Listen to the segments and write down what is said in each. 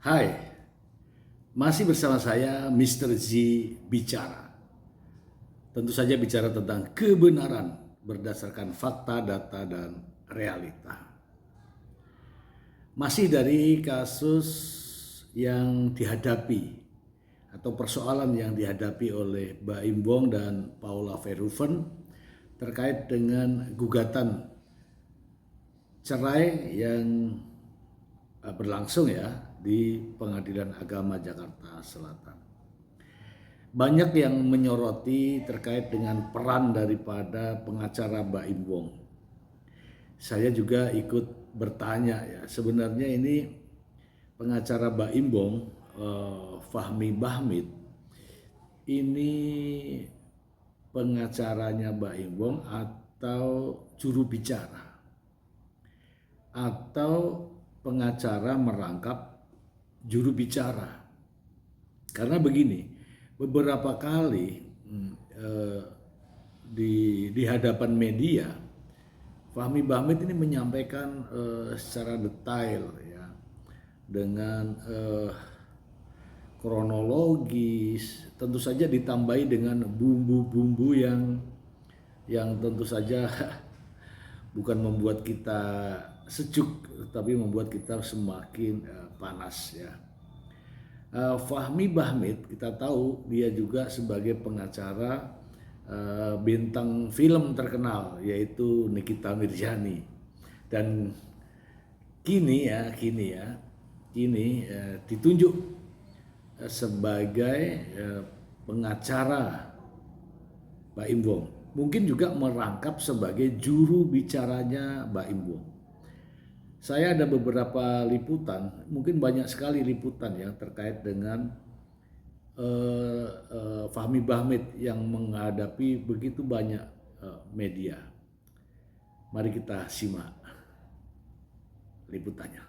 Hai, masih bersama saya Mr. Z bicara. Tentu saja bicara tentang kebenaran berdasarkan fakta, data, dan realita. Masih dari kasus yang dihadapi atau persoalan yang dihadapi oleh Baim Wong dan Paula Verhoeven terkait dengan gugatan cerai yang berlangsung ya di Pengadilan Agama Jakarta Selatan. Banyak yang menyoroti terkait dengan peran daripada pengacara Baim Wong. Saya juga ikut bertanya ya, sebenarnya ini pengacara Baim Wong, Fahmi Bahmid, ini pengacaranya Baim Wong atau juru bicara atau pengacara merangkap juru bicara. Karena begini, beberapa kali di hadapan media, Fahmi Bahmid ini menyampaikan secara detail ya, dengan kronologis, tentu saja ditambahi dengan bumbu-bumbu yang tentu saja bukan membuat kita sejuk, tapi membuat kita semakin panas ya. Fahmi Bahmid kita tahu dia juga sebagai pengacara bintang film terkenal yaitu Nikita Mirzani, dan kini ditunjuk sebagai pengacara Baim Wong. Mungkin juga merangkap sebagai juru bicaranya Baim Wong. Saya ada beberapa liputan, mungkin banyak sekali liputan yang terkait dengan Fahmi Bahmid yang menghadapi begitu banyak media. Mari kita simak liputannya.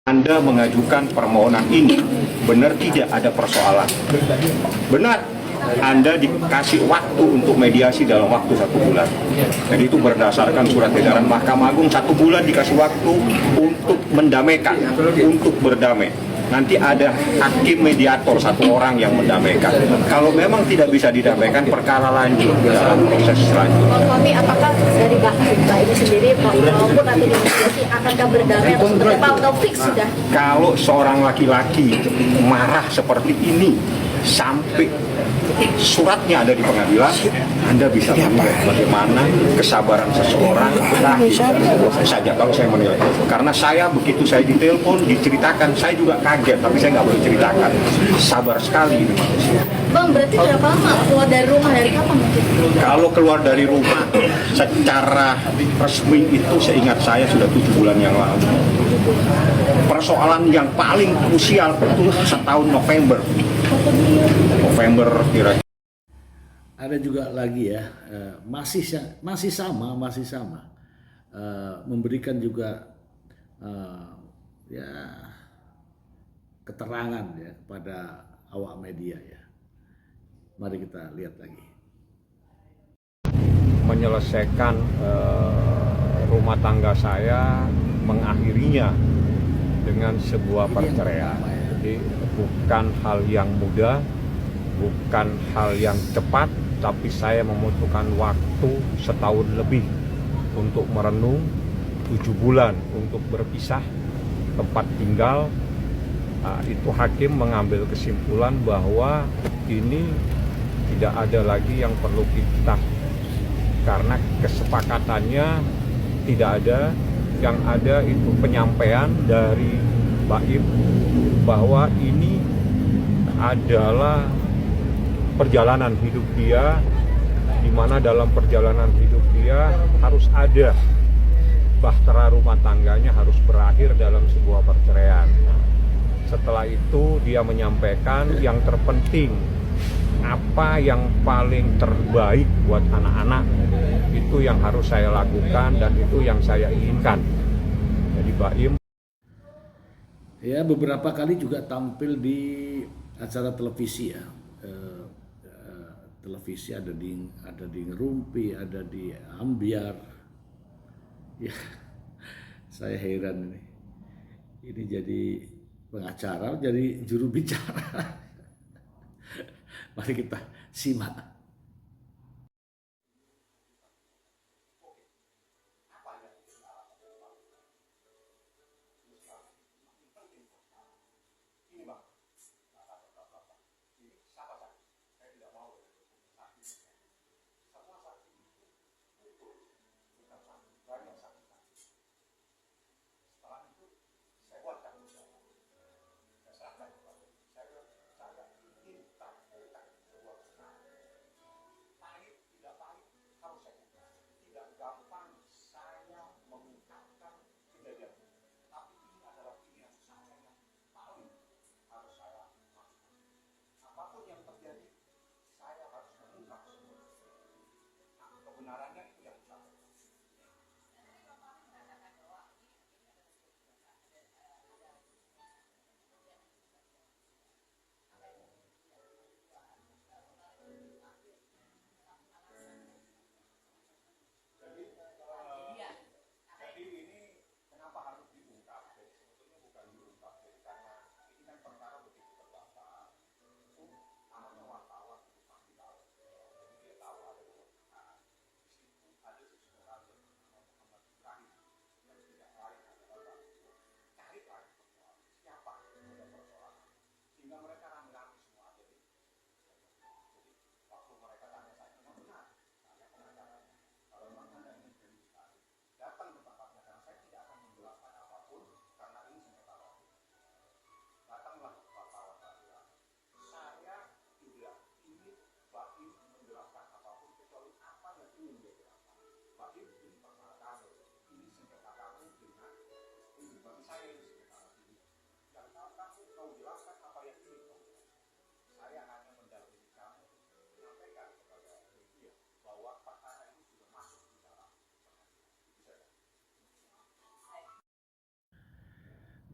Anda mengajukan permohonan ini, benar tidak ada persoalan? Benar, Anda dikasih waktu untuk mediasi dalam waktu 1 bulan. Jadi itu berdasarkan surat edaran Mahkamah Agung, 1 bulan dikasih waktu untuk mendamaikan, untuk berdamai. Nanti ada hakim mediator 1 orang yang mendamaikan. Kalau memang tidak bisa didamaikan, perkara lanjut dalam proses selanjutnya. Tapi apakah dari Mbak ini sendiri maupun nanti di mediasi akankah berdamai atau seperti apa, atau fix sudah? Kalau seorang laki-laki marah seperti ini sampai suratnya ada di pengadilan, Anda bisa melihat bagaimana kesabaran seseorang saja kalau saya menilai. Karena saya begitu saya ditelepon, diceritakan, saya juga kaget, tapi saya nggak boleh ceritakan. Sabar sekali ini manusia. Bang, berarti berapa lama keluar dari rumah, dari kapan mungkin? Kalau keluar dari rumah secara resmi itu seingat saya sudah 7 bulan yang lalu. Persoalan yang paling krusial itu setahun November kira-kira. Ada juga lagi ya, masih sama, memberikan juga ya keterangan ya kepada awak media ya. Mari kita lihat lagi. Menyelesaikan rumah tangga saya, mengakhirinya dengan sebuah perceraian. Jadi bukan hal yang mudah, bukan hal yang cepat, tapi saya membutuhkan waktu setahun lebih untuk merenung, 7 bulan untuk berpisah tempat tinggal. Itu hakim mengambil kesimpulan bahwa ini tidak ada lagi yang perlu kita, karena kesepakatannya tidak ada. Yang ada itu penyampaian dari Baim bahwa ini adalah perjalanan hidup dia, di mana dalam perjalanan hidup dia harus ada bahtera rumah tangganya harus berakhir dalam sebuah perceraian. Setelah itu dia menyampaikan yang terpenting, apa yang paling terbaik buat anak-anak itu yang harus saya lakukan dan itu yang saya inginkan. Jadi Baim Ya, beberapa kali juga tampil di acara televisi ya. Televisi ada di Ngerumpi, ada di Ambiar. Ya, saya heran ini. ini jadi pengacara, jadi juru bicara. Mari kita simak.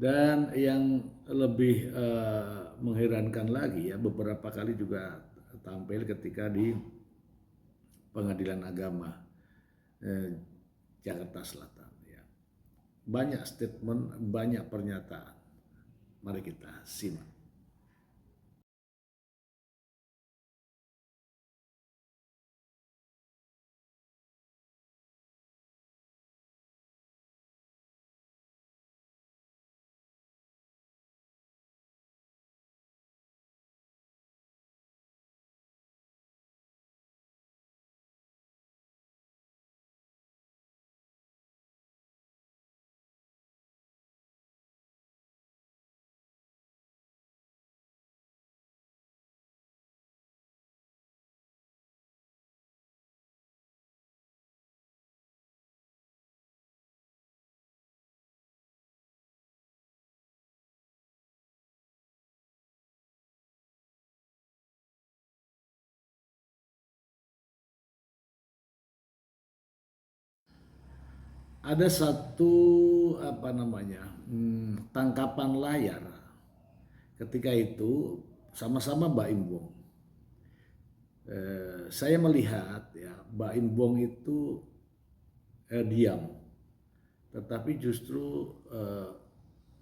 Dan yang lebih mengherankan lagi ya, beberapa kali juga tampil ketika di Pengadilan Agama Jakarta Selatan ya. Banyak statement, banyak pernyataan. Mari kita simak. Ada satu tangkapan layar ketika itu sama-sama Baim Wong. Saya melihat ya Baim Wong itu diam, tetapi justru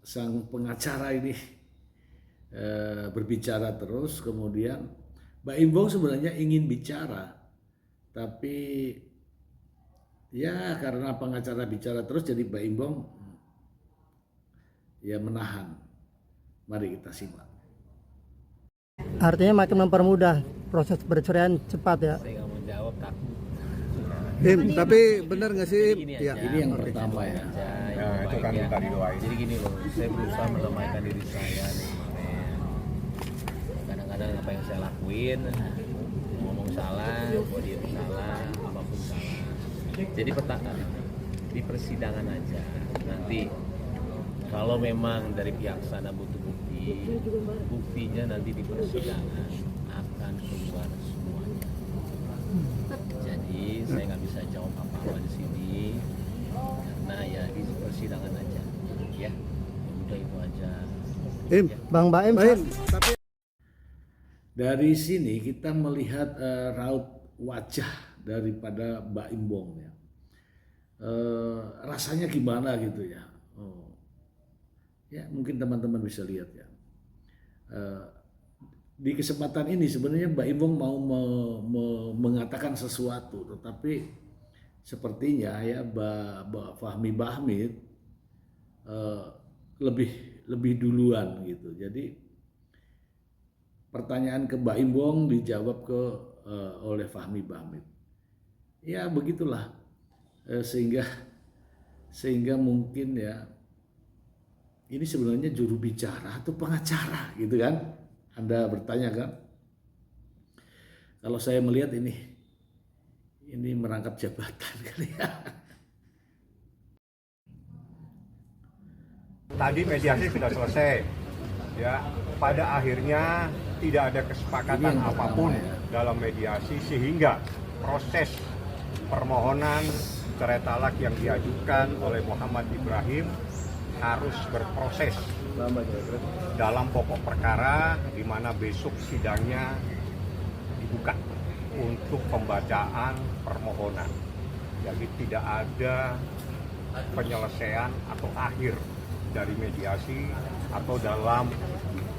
sang pengacara ini berbicara terus. Kemudian Baim Wong sebenarnya ingin bicara, tapi ya karena pengacara bicara terus jadi Baim Wong ya menahan. Mari kita simak. Artinya makin mempermudah proses perceraian cepat ya. Saya nggak mau jawab, takut. Tapi benar nggak sih? Ini Ya. Ini yang pertama ya. Nah, itu kan minta didoain. Jadi gini loh, saya berusaha melemahkan diri saya nih kemarin. Kadang-kadang apa yang saya lakuin, ngomong salah, mau diem salah, apapun salah. Jadi di persidangan aja. Nanti kalau memang dari pihak sana butuh bukti, buktinya nanti di persidangan akan keluar semuanya. Jadi saya nggak bisa jawab apa-apa di sini karena ya di persidangan aja, ya. Udah itu aja. Bang Baim, Tapi Dari sini kita melihat raut wajah daripada Baim Wong ya. Rasanya gimana gitu ya. Ya, mungkin teman-teman bisa lihat ya. Di kesempatan ini sebenarnya Mbak Imbong mau mengatakan sesuatu, tetapi sepertinya ya Mbak Fahmi Bahmid lebih duluan gitu. Jadi pertanyaan ke Mbak Imbong dijawab oleh Fahmi Bahmid. Ya begitulah, sehingga mungkin ya ini sebenarnya juru bicara atau pengacara gitu kan? Anda bertanya kan? Kalau saya melihat ini merangkap jabatan kali ya. Tadi mediasi sudah selesai. Ya, pada akhirnya tidak ada kesepakatan Ini yang apapun pertama, ya. dalam mediasi sehingga proses permohonan cerai talak yang diajukan oleh Muhammad Ibrahim harus berproses dalam pokok perkara, di mana besok sidangnya dibuka untuk pembacaan permohonan. Jadi tidak ada penyelesaian atau akhir dari mediasi, atau dalam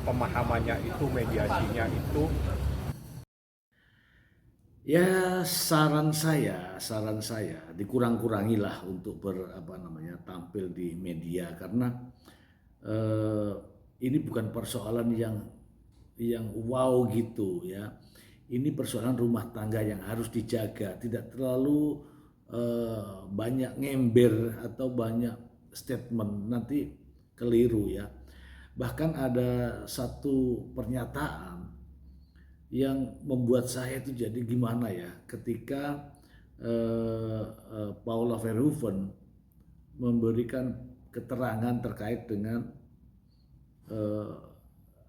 pemahamannya itu mediasinya itu. Ya saran saya dikurang-kurangilah untuk tampil di media, karena ini bukan persoalan yang wow gitu ya. Ini persoalan rumah tangga yang harus dijaga, tidak terlalu banyak ngember atau banyak statement, nanti keliru ya. Bahkan ada satu pernyataan yang membuat saya itu jadi gimana ya, ketika Paula Verhoeven memberikan keterangan terkait dengan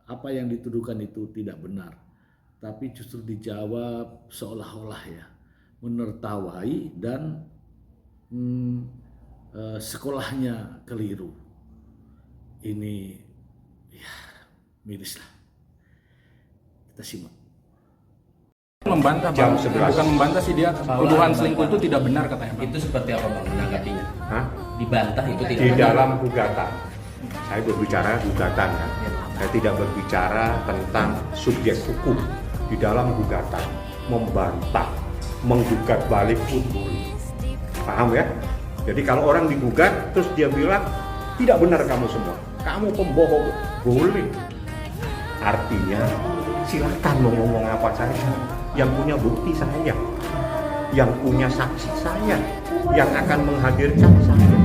apa yang dituduhkan itu tidak benar, tapi justru dijawab seolah-olah ya menertawai dan sekolahnya keliru. Ini ya miris lah. Kita simak. Membantah Jam Bang, 11. bukan membantah sih, dia tuduhan selingkuh itu tidak benar katanya Bang. Itu seperti apa Bang menanggapinya? Hah? Dibantah itu tidak Di benar. dalam gugatan, saya berbicara gugatan kan, saya tidak berbicara tentang subjek hukum. Di dalam gugatan, membantah, menggugat balik pun boleh. Paham ya? Jadi kalau orang digugat terus dia bilang tidak benar kamu semua, kamu pembohong, boleh. Artinya silakan mau ngomong apa saja. Yang punya bukti saya, yang punya saksi saya, yang akan menghadirkan saya.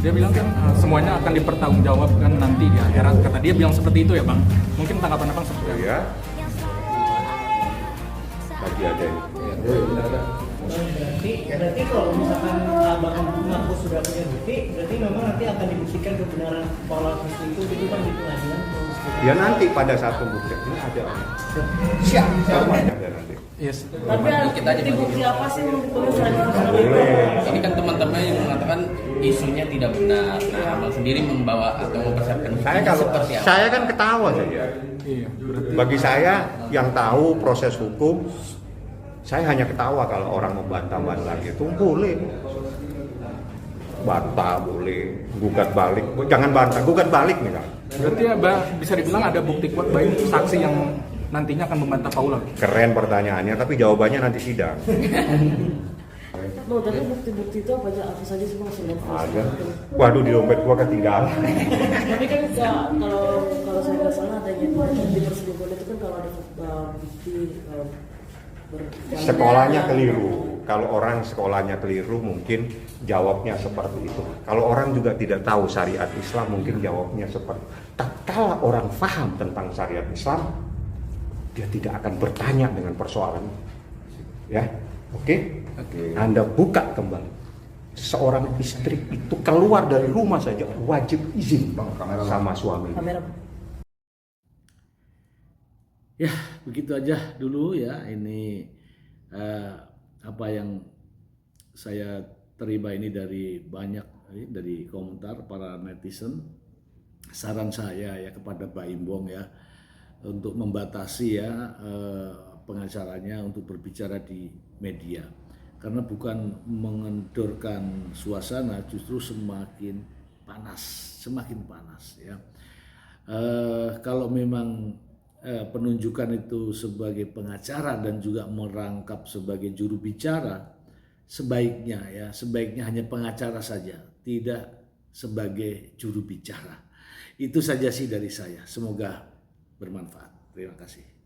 Dia bilang kan semuanya akan dipertanggungjawabkan nanti di akhirat, kata dia bilang seperti itu ya Bang. Mungkin tanggapan Abang seperti apa? Ya. Tadi ada ini. Berarti kalau misalkan abang mengaku sudah punya bukti, berarti memang nanti akan dibuktikan kebenaran Paula itu kan di pengadilan. Ya nanti pada saat pembuktian ini ada. Siap. Ada nanti. Yes. Tapi bukti apa sih yang ditulis lagi? Boleh. Ini kan teman-teman yang mengatakan isunya tidak benar. Nah, Abang sendiri membawa atau mempersiapkan buktinya seperti apa? Saya kan ketawa saja. Iya, berarti Bagi saya yang tahu proses hukum, saya hanya ketawa kalau orang membantah-bantah gitu. Boleh. Bantah boleh, gugat balik. Jangan bantah, gugat balik nih kan. berarti ya Bang, bisa dibilang ada bukti kuat baik saksi yang nantinya akan membantah Paula. Keren pertanyaannya, tapi jawabannya nanti sidang. Bang, tapi bukti-bukti itu apa saja sih Bang? Ada. Waduh, di dompet gua ketinggalan. Tapi kan kalau saya nggak salah ada yang di perselingkuhan itu kan kalau ada bukti Sekolahnya keliru. Kalau orang sekolahnya keliru mungkin jawabnya seperti itu. Kalau orang juga tidak tahu syariat Islam mungkin jawabnya seperti itu. Tatkala orang paham tentang syariat Islam, dia tidak akan bertanya dengan persoalan. Ya, oke? Anda buka kembali. Seorang istri itu keluar dari rumah saja wajib izin sama suami. Ya, begitu aja dulu ya. Ini apa yang saya terima ini dari dari komentar para netizen. Saran saya ya kepada Pak Imbong ya untuk membatasi ya pengacaranya untuk berbicara di media. Karena bukan mengendorkan suasana, justru semakin panas, semakin panas ya. Kalau memang penunjukan itu sebagai pengacara dan juga merangkap sebagai juru bicara, sebaiknya hanya pengacara saja, tidak sebagai juru bicara. Itu saja sih dari saya. Semoga bermanfaat. Terima kasih.